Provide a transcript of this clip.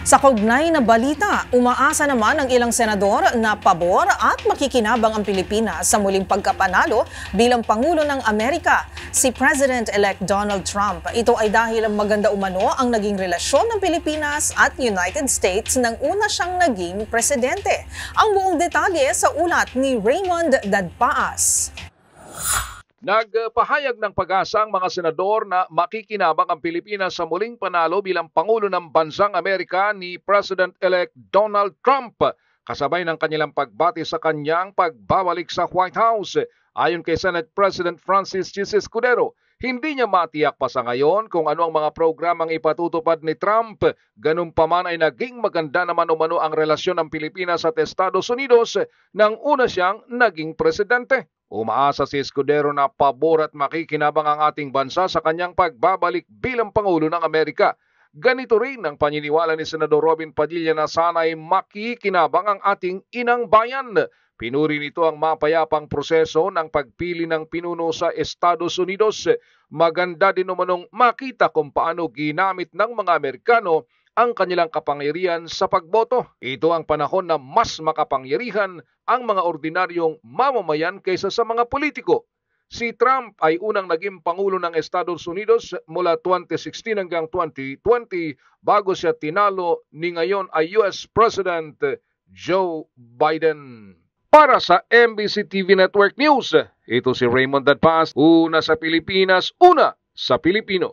Sa kaugnay na balita, umaasa naman ang ilang senador na pabor at makikinabang ang Pilipinas sa muling pagkapanalo bilang Pangulo ng Amerika, si President-elect Donald Trump. Ito ay dahil maganda umano ang naging relasyon ng Pilipinas at United States nang una siyang naging presidente. Ang buong detalye sa ulat ni Raymond Dadpaas. Nagpahayag ng pag-asa ang mga senador na makikinabang ang Pilipinas sa muling panalo bilang Pangulo ng Bansang Amerika ni President-elect Donald Trump, kasabay ng kanilang pagbati sa kanyang pagbabalik sa White House. Ayon kay Senate President Francis Chis Escudero, hindi niya matiyak pa sa ngayon kung ano ang mga programang ipatutupad ni Trump. Ganun pa man ay naging maganda naman umano ang relasyon ng Pilipinas at Estados Unidos nang una siyang naging presidente. Umaasa si Escudero na pabor at makikinabang ang ating bansa sa kanyang pagbabalik bilang Pangulo ng Amerika. Ganito rin ang paniniwala ni Senador Robin Padilla na sana'y makikinabang ang ating inang bayan. Pinuri nito ang mapayapang proseso ng pagpili ng pinuno sa Estados Unidos. Maganda din umanong makita kung paano ginamit ng mga Amerikano ang kanilang kapangyarihan sa pagboto. Ito ang panahon na mas makapangyarihan ang mga ordinaryong mamamayan kaysa sa mga politiko. Si Trump ay unang naging Pangulo ng Estados Unidos mula 2016 hanggang 2020 bago siya tinalo ni ngayon ay US President Joe Biden. Para sa MBC TV Network News, ito si Raymond Dadpaas, una sa Pilipinas, una sa Pilipino.